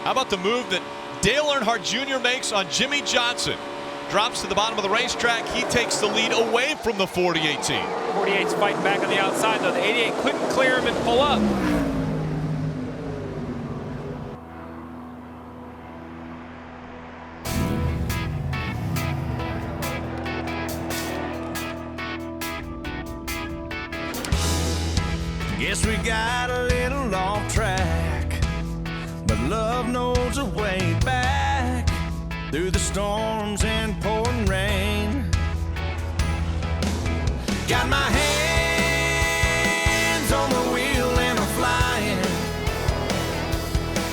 How about the move that Dale Earnhardt Jr. makes on Jimmy Johnson? Drops to the bottom of the racetrack. He takes the lead away from the 40-18. 48's fighting back on the outside, though. The 88 couldn't clear him and pull up. Guess we got a little off track, but love knows a way back through the storms and pouring rain. Got my hands on the wheel and I'm flying.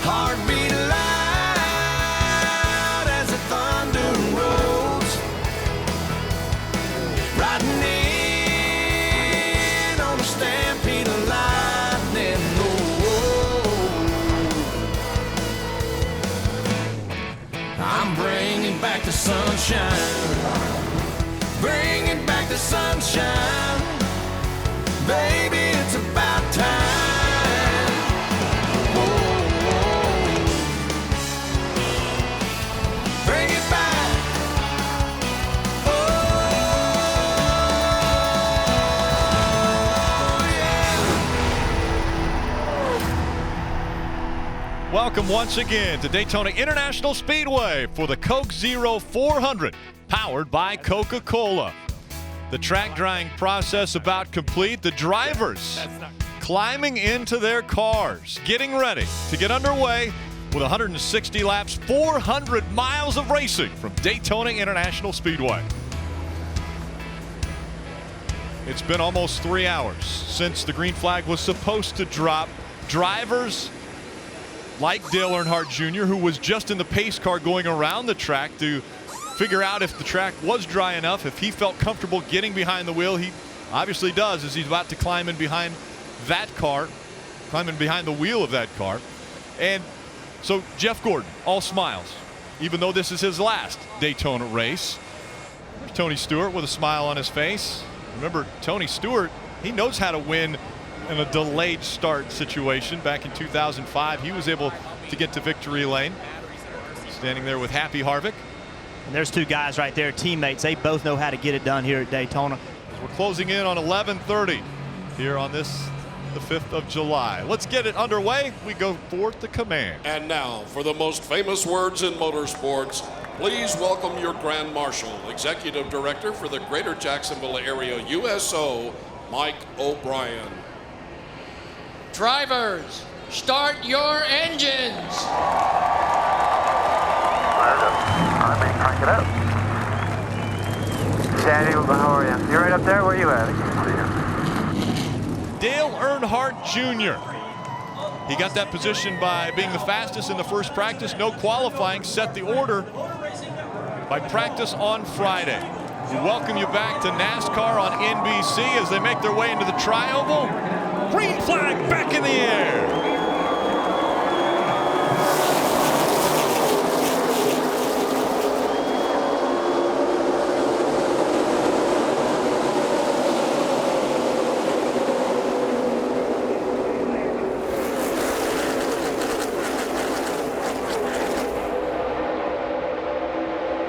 Heartbeat loud as the thunder rolls. Riding in on a stampede of lightning. I'm bringing back the sunshine. Bringing back the sunshine. Baby, it's about time. Whoa, whoa. Bring it back. Oh, yeah. Welcome once again to Daytona International Speedway for the Coke Zero 400, powered by Coca-Cola. The track drying process about complete. The drivers climbing into their cars, getting ready to get underway with 160 laps, 400 miles of racing from Daytona International Speedway. It's been almost 3 hours since the green flag was supposed to drop. Drivers like Dale Earnhardt Jr., who was just in the pace car going around the track to figure out if the track was dry enough, if he felt comfortable getting behind the wheel. He obviously does, as he's about to climb in behind that car, climbing behind the wheel of that car. And so Jeff Gordon, all smiles, even though this is his last Daytona race. There's Tony Stewart with a smile on his face. Remember, Tony Stewart, he knows how to win in a delayed start situation. Back in 2005, he was able to get to victory lane. Standing there with Happy Harvick. And there's two guys right there, teammates. They both know how to get it done here at Daytona. We're closing in on 11:30 here on this, the 5th of July. Let's get it underway. We go forth to command. And now, for the most famous words in motorsports, please welcome your Grand Marshal, Executive Director for the Greater Jacksonville Area USO, Mike O'Brien. Drivers, start your engines. Crank it up. Sandy, how are you? You right up there? Where are you at? I can't see you. Dale Earnhardt Jr. He got that position by being the fastest in the first practice. No qualifying, set the order by practice on Friday. We welcome you back to NASCAR on NBC as they make their way into the tri-oval. Green flag back in the air.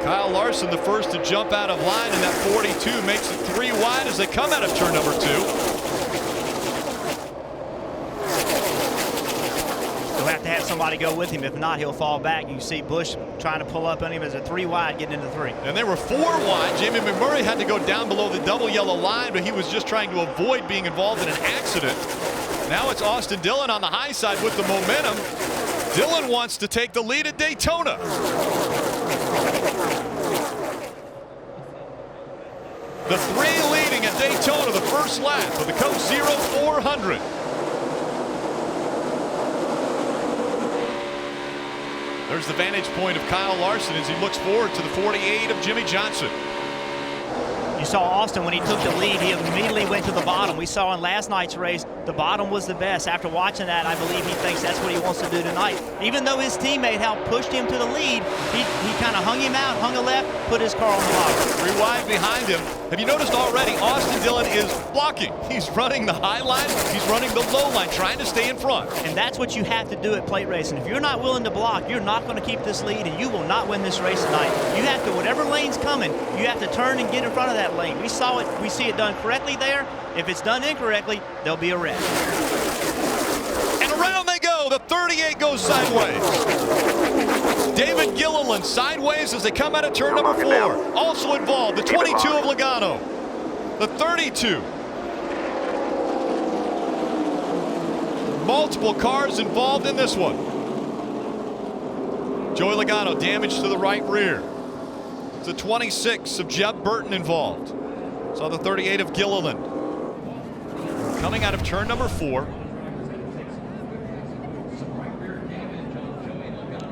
Kyle Larson, the first to jump out of line in that 42, makes it 3 wide as they come out of turn number 2. He'll have to have somebody go with him. If not, he'll fall back. You see Busch trying to pull up on him as a 3 wide getting into 3. And they were 4 wide. Jamie McMurray had to go down below the double yellow line, but he was just trying to avoid being involved in an accident. Now it's Austin Dillon on the high side with the momentum. Dillon wants to take the lead at Daytona. The 3 leading at Daytona, the first lap of the Coke Zero 400. There's the vantage point of Kyle Larson as he looks forward to the 48 of Jimmy Johnson. You saw Austin when he took the lead, he immediately went to the bottom. We saw in last night's race, the bottom was the best. After watching that, I believe he thinks that's what he wants to do tonight. Even though his teammate helped pushed him to the lead, he kind of hung him out, hung a left, put his car on the bottom. Rewind behind him. Have you noticed already, Austin Dillon is blocking. He's running the high line, he's running the low line, trying to stay in front. And that's what you have to do at plate racing. If you're not willing to block, you're not going to keep this lead, and you will not win this race tonight. You have to, whatever lane's coming, you have to turn and get in front of that lane. We saw it, we see it done correctly there. If it's done incorrectly, there'll be a wreck. And around they go. The 38 goes sideways. David Gilliland sideways as they come out of turn number 4. Also involved, the 22 of Logano. The 32. Multiple cars involved in this one. Joey Logano damage to the right rear. It's the 26 of Jeb Burton involved. Saw the 38 of Gilliland. Coming out of turn number 4.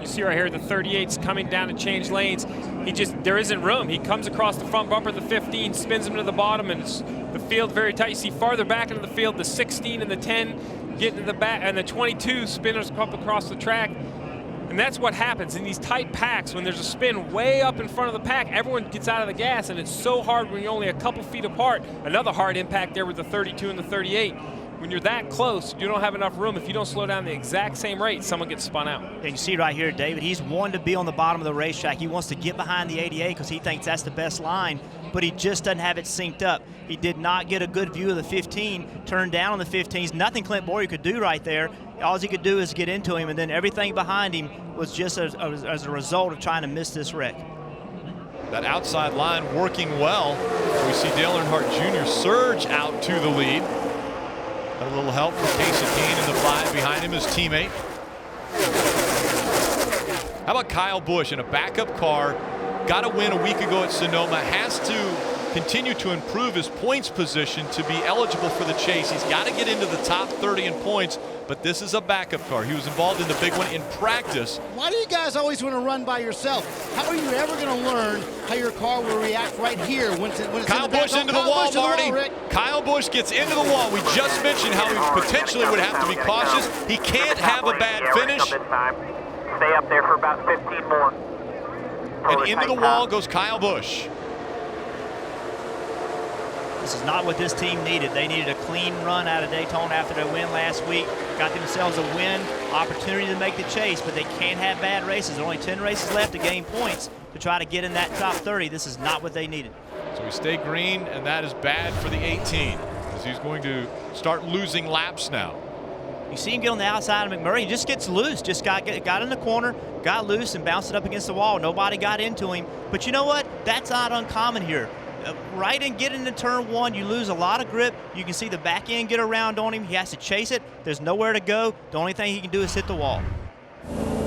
You see right here, the 38's coming down to change lanes. There isn't room. He comes across the front bumper of the 15, spins him to the bottom, and it's the field very tight. You see farther back into the field, the 16 and the 10 get into the back, and the 22 spinners up across the track. And that's what happens in these tight packs. When there's a spin way up in front of the pack, everyone gets out of the gas, and it's so hard when you're only a couple feet apart. Another hard impact there with the 32 and the 38. When you're that close, you don't have enough room. If you don't slow down the exact same rate, someone gets spun out. And you see right here, David, he's wanting to be on the bottom of the racetrack. He wants to get behind the 88 because he thinks that's the best line, but he just doesn't have it synced up. He did not get a good view of the 15, turned down on the 15s. Nothing Clint Boyer could do right there. All he could do is get into him, and then everything behind him was just as a result of trying to miss this wreck. That outside line working well. We see Dale Earnhardt Jr. surge out to the lead. Got a little help from Casey Kane in the 5 behind him, his teammate. How about Kyle Busch in a backup car? Got a win a week ago at Sonoma. Has to continue to improve his points position to be eligible for the chase. He's got to get into the top 30 in points, but this is a backup car. He was involved in the big one in practice. Why do you guys always want to run by yourself? How are you ever going to learn how your car will react right here when it's Kyle Busch into the wall, Marty. Kyle Busch gets into the wall. We just mentioned how he potentially would have to be cautious. He can't have a bad finish. Stay up there for about 15 more. And into the wall goes Kyle Busch. This is not what this team needed. They needed a clean run out of Daytona after their win last week. Got themselves a win opportunity to make the chase, but they can't have bad races. There are only 10 races left to gain points to try to get in that top 30. This is not what they needed. So we stay green, and that is bad for the 18, as he's going to start losing laps now. You see him get on the outside of McMurray. He just gets loose. Just got in the corner, got loose, and bounced it up against the wall. Nobody got into him. But you know what? That's not uncommon here. Right in getting into turn 1, you lose a lot of grip. You can see the back end get around on him. He has to chase it. There's nowhere to go. The only thing he can do is hit the wall.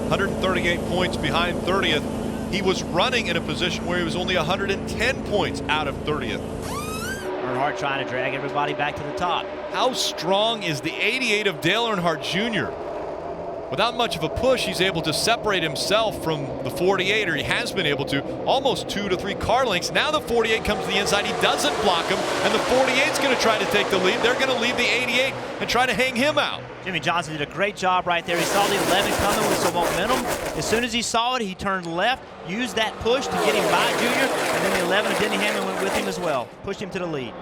138 points behind 30th. He was running in a position where he was only 110 points out of 30th. Earnhardt trying to drag everybody back to the top. How strong is the 88 of Dale Earnhardt Jr.? Without much of a push, he's able to separate himself from the 48, or he has been able to, almost 2 to 3 car lengths. Now the 48 comes to the inside. He doesn't block him, and the 48's going to try to take the lead. They're going to leave the 88 and try to hang him out. Jimmy Johnson did a great job right there. He saw the 11 coming with some momentum. As soon as he saw it, he turned left, used that push to get him by Junior, and then the 11 of Denny Hamlin went with him as well. Pushed him to the lead.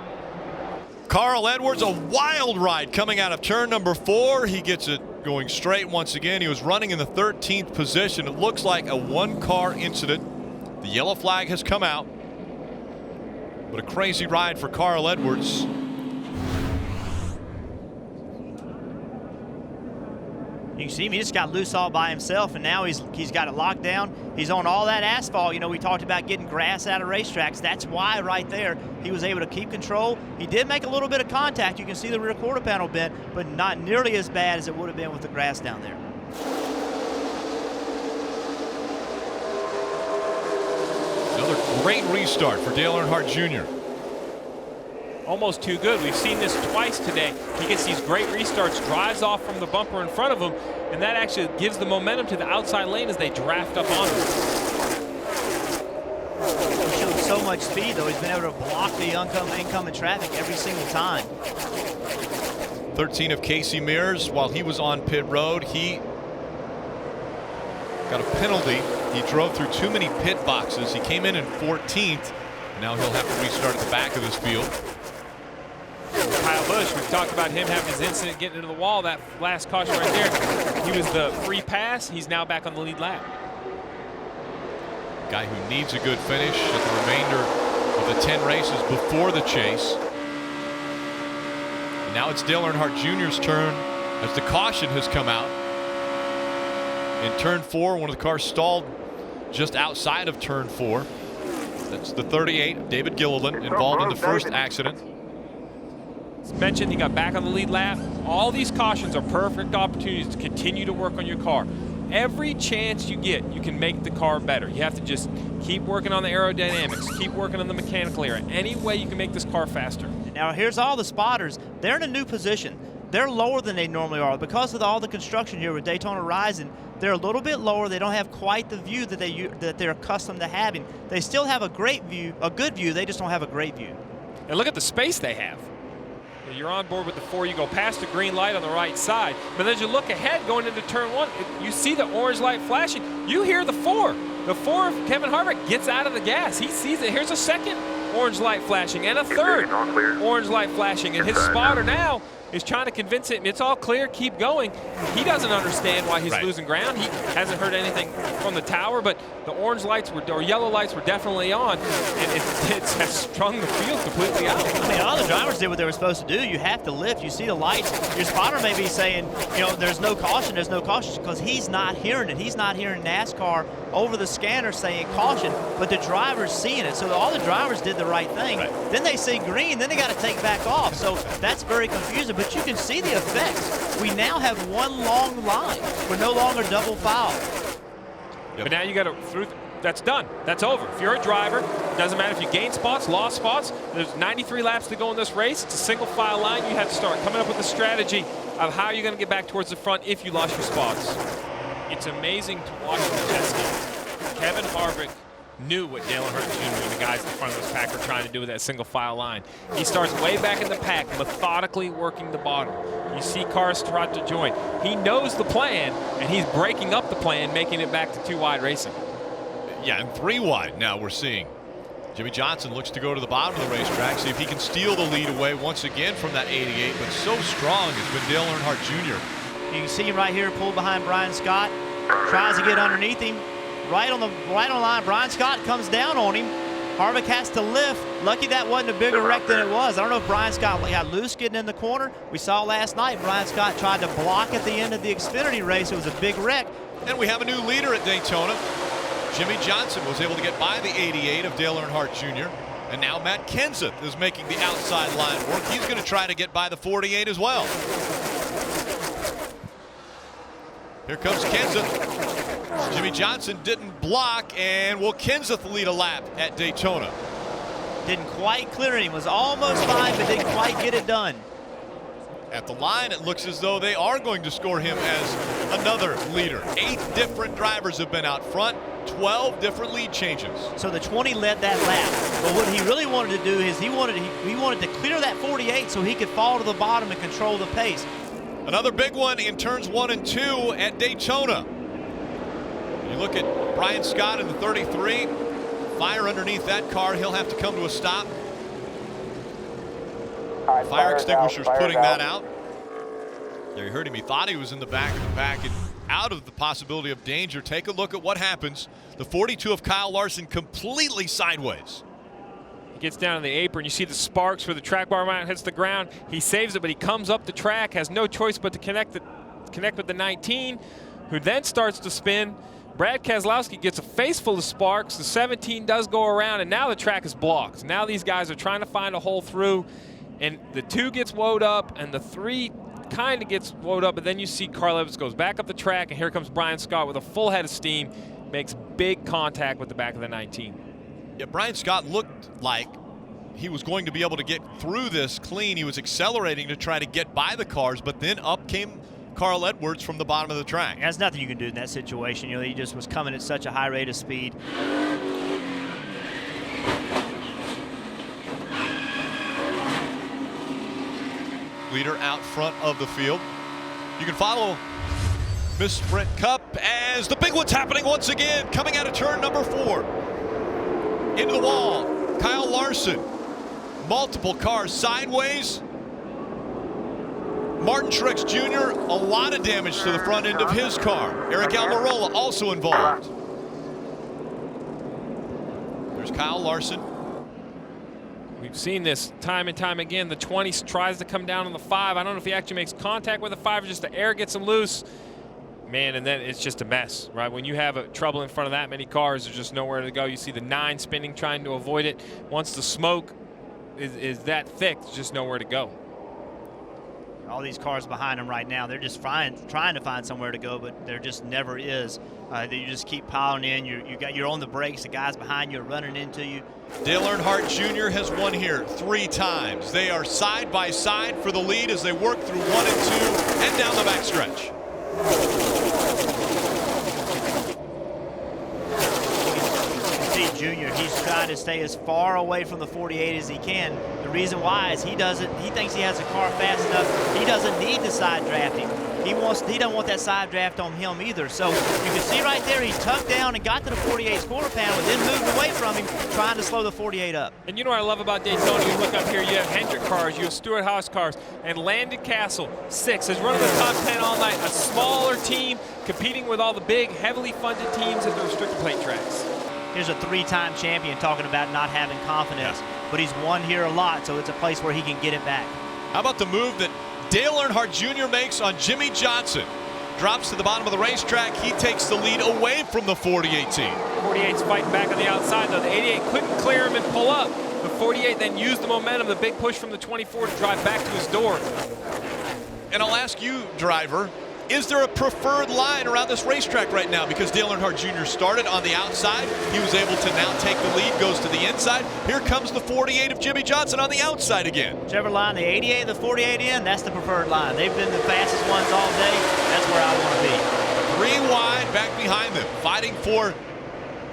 Carl Edwards, a wild ride coming out of turn number 4. He gets it going straight once again. He was running in the 13th position. It looks like a one-car incident. The yellow flag has come out. But a crazy ride for Carl Edwards. You can see him, he just got loose all by himself, and now he's got it locked down. He's on all that asphalt. You know, we talked about getting grass out of racetracks. That's why right there he was able to keep control. He did make a little bit of contact. You can see the rear quarter panel bent, but not nearly as bad as it would have been with the grass down there. Another great restart for Dale Earnhardt Jr. Almost too good. We've seen this twice today. He gets these great restarts, drives off from the bumper in front of him, and that actually gives the momentum to the outside lane as they draft up on him. He showed so much speed, though. He's been able to block the incoming traffic every single time. 13 of Casey Mears, while he was on pit road, he got a penalty. He drove through too many pit boxes. He came in 14th. Now he'll have to restart at the back of this field. Kyle Busch, we've talked about him having his incident getting into the wall. That last caution right there, he was the free pass. He's now back on the lead lap. Guy who needs a good finish at the remainder of the 10 races before the chase. And now it's Dale Earnhardt Jr.'s turn as the caution has come out. In turn 4, one of the cars stalled just outside of turn 4. That's the 38, David Gilliland, involved in the first accident. As mentioned, he got back on the lead lap. All these cautions are perfect opportunities to continue to work on your car. Every chance you get, you can make the car better. You have to just keep working on the aerodynamics, keep working on the mechanical area. Any way you can make this car faster. Now here's all the spotters. They're in a new position. They're lower than they normally are because of all the construction here with Daytona Rising. They're a little bit lower. They don't have quite the view that they're accustomed to having. They still have a great view, a good view. They just don't have a great view. And look at the space they have. You're on board with the 4. You go past the green light on the right side. But as you look ahead going into turn 1, you see the orange light flashing. You hear the 4. The 4 of Kevin Harvick gets out of the gas. He sees it. Here's a second orange light flashing and a third orange light flashing. And his spotter now is trying to convince him it's all clear, keep going. He doesn't understand why he's losing ground. He hasn't heard anything from the tower, but the orange lights or yellow lights were definitely on, and it has strung the field completely out. I mean, all the drivers did what they were supposed to do. You have to lift. You see the lights. Your spotter may be saying, you know, there's no caution, because he's not hearing it. He's not hearing NASCAR over the scanner saying caution, but the driver's seeing it. So all the drivers did the right thing. Then they see green, then they got to take back off. So that's very confusing, but you can see the effects. We now have one long line. We're no longer double foul. But now you got to, that's done. That's over. If you're a driver, it doesn't matter if you gain spots, lost spots. There's 93 laps to go in this race. It's a single file line. You have to start coming up with a strategy of how you're going to get back towards the front if you lost your spots. It's amazing to watch the test game. Kevin Harvick knew what Dale Earnhardt Jr. and the guys in front of this pack were trying to do with that single file line. He starts way back in the pack, methodically working the bottom. You see cars start to join. He knows the plan, and he's breaking up the plan, making it back to 2 wide racing. Yeah, and 3 wide now we're seeing. Jimmy Johnson looks to go to the bottom of the racetrack, see if he can steal the lead away once again from that 88, but so strong has been Dale Earnhardt Jr. You can see him right here, pulled behind Brian Scott, tries to get underneath him. Right on the line, Brian Scott comes down on him. Harvick has to lift. Lucky that wasn't a bigger wreck than it was. I don't know if Brian Scott got loose getting in the corner. We saw last night Brian Scott tried to block at the end of the Xfinity race. It was a big wreck. And we have a new leader at Daytona. Jimmy Johnson was able to get by the 88 of Dale Earnhardt Jr. And now Matt Kenseth is making the outside line work. He's going to try to get by the 48 as well. Here comes Kenseth. Jimmy Johnson didn't block, and will Kenseth lead a lap at Daytona? Didn't quite clear him. Was almost fine, but didn't quite get it done. At the line, it looks as though they are going to score him as another leader. 8 different drivers have been out front, 12 different lead changes. So the 20 led that lap. But what he really wanted to do is he wanted to clear that 48 so he could fall to the bottom and control the pace. Another big one in turns 1 and 2 at Daytona. You look at Brian Scott in the 33. Fire underneath that car. He'll have to come to a stop. Fire extinguishers putting that out. There, you heard him. He thought he was in the back of the pack and out of the possibility of danger. Take a look at what happens. The 42 of Kyle Larson completely sideways. He gets down on the apron. You see the sparks where the track bar mount hits the ground. He saves it, but he comes up the track, has no choice but to connect with the 19, who then starts to spin. Brad Keselowski gets a face full of sparks. The 17 does go around, and now the track is blocked. Now these guys are trying to find a hole through, and the 2 gets woed up, and the 3 kind of gets woed up, but then you see Carl Evans goes back up the track, and here comes Brian Scott with a full head of steam, makes big contact with the back of the 19. Yeah, Brian Scott looked like he was going to be able to get through this clean. He was accelerating to try to get by the cars, but then up came Carl Edwards from the bottom of the track. There's nothing you can do in that situation. You know, he just was coming at such a high rate of speed. leader out front of the field. You can follow Miss Sprint Cup as the big one's happening once again, coming out of turn number 4. Into the wall, Kyle Larson. Multiple cars sideways. Martin Truex Jr., a lot of damage to the front end of his car. Eric Almirola also involved. There's Kyle Larson. We've seen this time and time again. The 20 tries to come down on the 5. I don't know if he actually makes contact with the 5 or just the air gets him loose. Man, and then it's just a mess, right? When you have trouble in front of that many cars, there's just nowhere to go. You see the 9 spinning, trying to avoid it. Once the smoke is that thick, there's just nowhere to go. All these cars behind him right now, they're just trying to find somewhere to go, but there just never is. You just keep piling in. You're on the brakes. The guys behind you are running into you. Dale Earnhardt Jr. has won here 3 times. They are side by side for the lead as they work through 1 and 2 and down the backstretch. You can see Junior, he's trying to stay as far away from the 48 as he can. The reason why is he thinks he has a car fast enough. He doesn't need the side drafting. He doesn't want that side draft on him either. So you can see right there, he tucked down and got to the 48's quarter panel and then moved away from him, trying to slow the 48 up. And you know what I love about Daytona? You look up here, you have Hendrick cars, you have Stewart-Haas cars, and Landon Castle, 6, has run in the top 10 all night. A smaller team competing with all the big, heavily funded teams at the restrictor plate tracks. Here's a 3-time champion talking about not having confidence, but he's won here a lot, so it's a place where he can get it back. How about the move that Dale Earnhardt Jr. makes on Jimmy Johnson? Drops to the bottom of the racetrack. He takes the lead away from the 48 team. 48's fighting back on the outside, though. The 88 couldn't clear him and pull up. The 48 then used the momentum, the big push from the 24 to drive back to his door. And I'll ask you, driver, is there a preferred line around this racetrack right now? Because Dale Earnhardt Jr. started on the outside. He was able to now take the lead, goes to the inside. Here comes the 48 of Jimmy Johnson on the outside again. Whichever line the 88, the 48 in, that's the preferred line. They've been the fastest ones all day. That's where I want to be. 3 wide back behind them, fighting for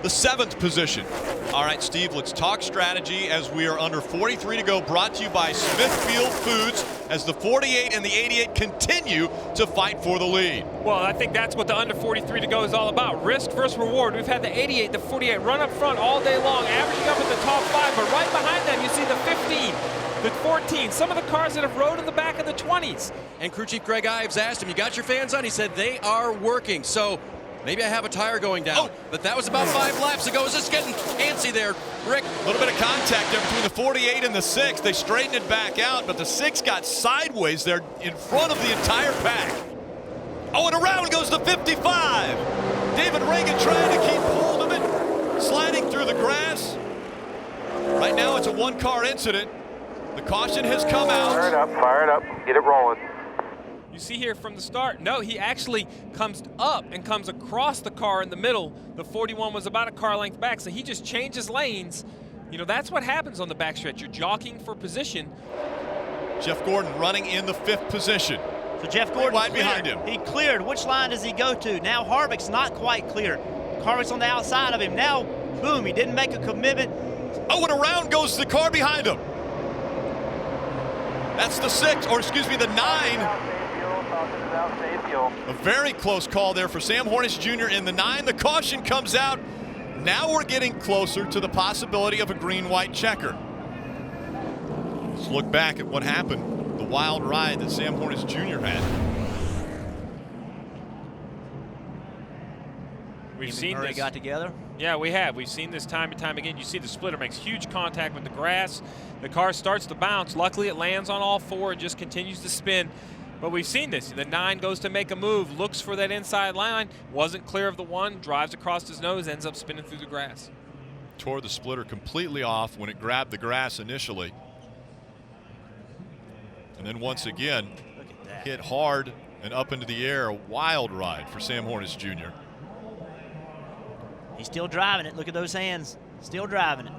the 7th position. All right, Steve, let's talk strategy as we are under 43 to go. Brought to you by Smithfield Foods as the 48 and the 88 continue to fight for the lead. Well, I think that's what the under 43 to go is all about. Risk versus reward. We've had the 88, the 48 run up front all day long, averaging up in the top 5, but right behind them you see the 15, the 14, some of the cars that have rode in the back of the 20s. And crew chief Greg Ives asked him, you got your fans on? He said they are working. So maybe I have a tire going down. But that was about 5 laps ago. Is this getting antsy there, Rick? A little bit of contact there between the 48 and the 6. They straightened it back out, but the 6 got sideways there in front of the entire pack. Oh, and around goes the 55. David Reagan trying to keep hold of it, sliding through the grass. Right now it's a 1-car incident. The caution has come out. Fire it up, get it rolling. You see here from the start, no, he actually comes up and comes across the car in the middle. The 41 was about a car length back, so he just changes lanes. You know, that's what happens on the backstretch. You're jockeying for position. Jeff Gordon running in the 5th position. So Jeff Gordon wide behind him. He cleared. Which line does he go to? Now Harvick's not quite clear. Harvick's on the outside of him. Now, boom, he didn't make a commitment. Oh, and around goes the car behind him. That's the 6, or excuse me, the 9. A very close call there for Sam Hornish Jr. in the 9. The caution comes out. Now we're getting closer to the possibility of a green-white checker. Let's look back at what happened, the wild ride that Sam Hornish Jr. had. We've seen this. Got together? Yeah, we have. We've seen this time and time again. You see the splitter makes huge contact with the grass. The car starts to bounce. Luckily, it lands on all 4 and just continues to spin. But we've seen this. The 9 goes to make a move, looks for that inside line, wasn't clear of the 1, drives across his nose, ends up spinning through the grass. Tore the splitter completely off when it grabbed the grass initially. And then once again, hit hard and up into the air. A wild ride for Sam Hornish Jr. He's still driving it. Look at those hands. Still driving it.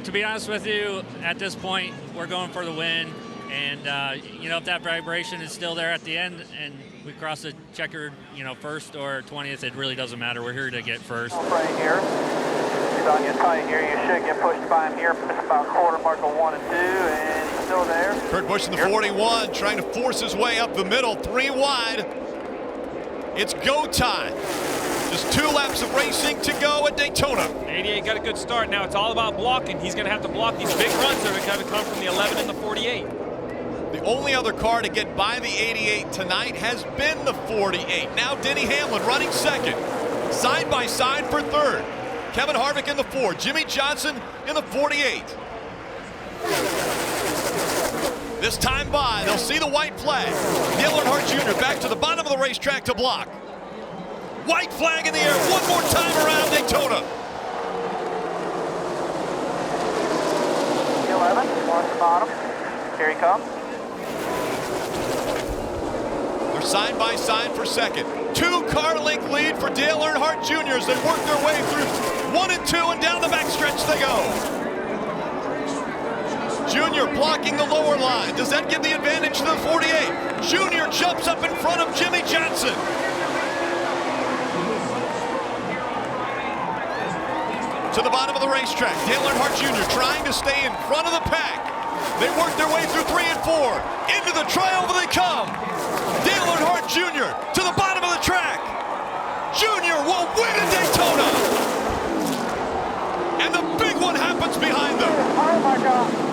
To be honest with you, at this point, we're going for the win. And, you know, if that vibration is still there at the end and we cross the checkered, you know, 1st or 20th, it really doesn't matter. We're here to get 1st. Right here. He's on your tight here. You should get pushed by him here. It's about quarter mark of 1 and 2. And still there? Kurt Busch in the 41 trying to force his way up the middle, 3 wide. It's go time. Just 2 laps of racing to go at Daytona. 88 got a good start. Now it's all about blocking. He's going to have to block these big runs that are going to come from the 11 and the 48. The only other car to get by the 88 tonight has been the 48. Now Denny Hamlin running second. Side by side for third. Kevin Harvick in the 4. Jimmy Johnson in the 48. This time by, they'll see the white flag. Dale Earnhardt Jr. back to the bottom of the racetrack to block. White flag in the air one more time around Daytona. The 11, watch the bottom. Here he comes. They're side by side for second. 2-car length lead for Dale Earnhardt Jr. as they work their way through 1 and 2, and down the backstretch they go. Junior blocking the lower line. Does that give the advantage to the 48? Junior jumps up in front of Jimmy Johnson. To the bottom of the racetrack, Dale Earnhardt Jr. trying to stay in front of the pack. They work their way through 3 and 4. Into the triumph they come. Dale Earnhardt Jr. to the bottom of the track. Junior will win at Daytona. And the big one happens behind them. Oh my God.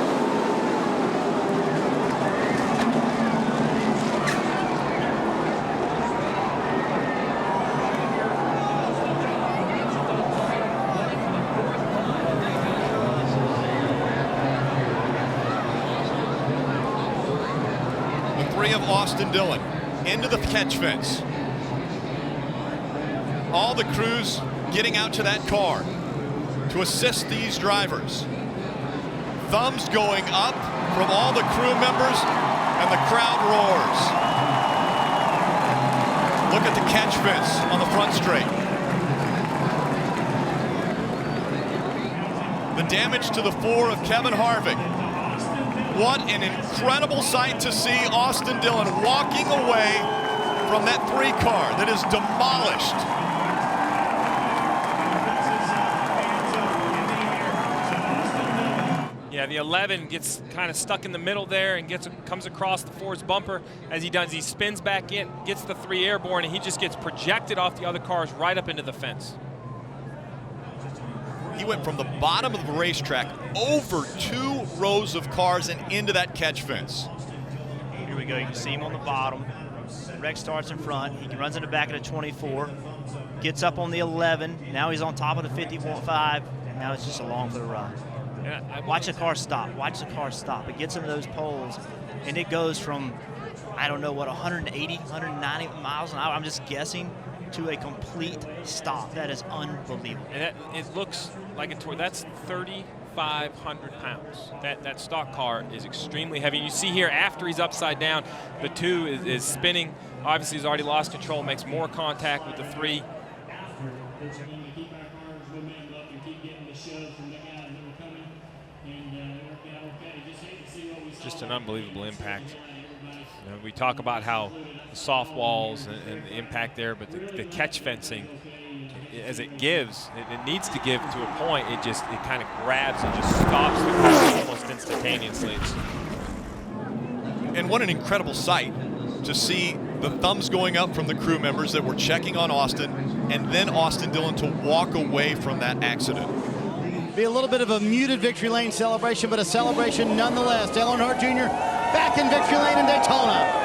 Of Austin Dillon into the catch fence. All the crews getting out to that car to assist these drivers. Thumbs going up from all the crew members, and the crowd roars. Look at the catch fence on the front straight. The damage to the 4 of Kevin Harvick. What an incredible sight to see Austin Dillon walking away from that 3 car that is demolished. Yeah, the 11 gets kind of stuck in the middle there and comes across the 4's bumper. As he does, he spins back in, gets the 3 airborne, and he just gets projected off the other cars right up into the fence. He went from the bottom of the racetrack over 2 rows of cars and into that catch fence. Here we go. You can see him on the bottom. Rex starts in front. He runs in the back of the 24. Gets up on the 11. Now he's on top of the 55. And now it's just along for the ride. Yeah, watch the car stop. Watch the car stop. It gets into those poles, and it goes from, I don't know what, 180, 190 miles an hour. I'm just guessing, to a complete stop. That is unbelievable. And it looks like that's 3,500 pounds. That stock car is extremely heavy. You see here, after he's upside down, the 2 is spinning. Obviously, he's already lost control, makes more contact with the 3. Just an unbelievable impact. You know, we talk about how the soft walls and the impact there, but the catch fencing, as it gives, it needs to give to a point. It kind of grabs and just stops the car almost instantaneously. And what an incredible sight to see the thumbs going up from the crew members that were checking on Austin, and then Austin Dillon to walk away from that accident. Be a little bit of a muted victory lane celebration, but a celebration nonetheless. Dale Earnhardt Jr. back in victory lane in Daytona.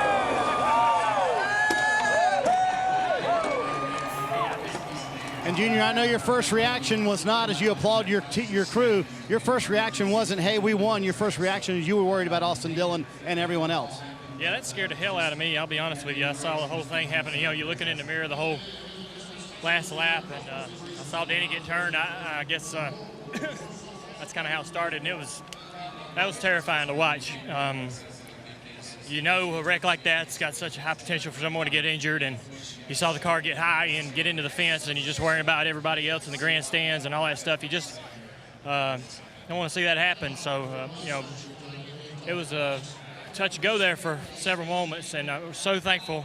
And Junior, I know your first reaction was not as you applaud your crew. Your first reaction wasn't, hey, we won. Your first reaction is you were worried about Austin Dillon and everyone else. Yeah, that scared the hell out of me, I'll be honest with you. I saw the whole thing happen. You know, you're looking in the mirror the whole last lap, and I saw Danny get turned. I guess that's kind of how it started, and that was terrifying to watch. You know, a wreck like that's got such a high potential for someone to get injured, and you saw the car get high and get into the fence, and you're just worrying about everybody else in the grandstands and all that stuff. You just don't want to see that happen. So, you know, it was a touch and go there for several moments, and I was so thankful.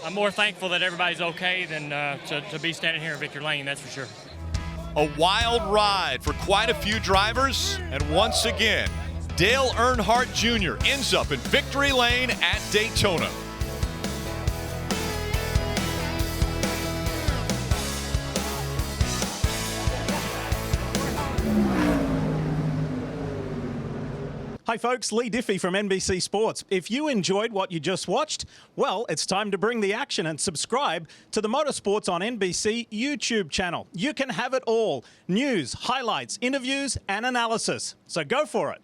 I'm more thankful that everybody's okay than to be standing here in victory lane, that's for sure. A wild ride for quite a few drivers, and once again, Dale Earnhardt Jr. ends up in victory lane at Daytona. Hi folks, Lee Diffie from NBC Sports. If you enjoyed what you just watched, well, it's time to bring the action and subscribe to the Motorsports on NBC YouTube channel. You can have it all: news, highlights, interviews, and analysis. So go for it.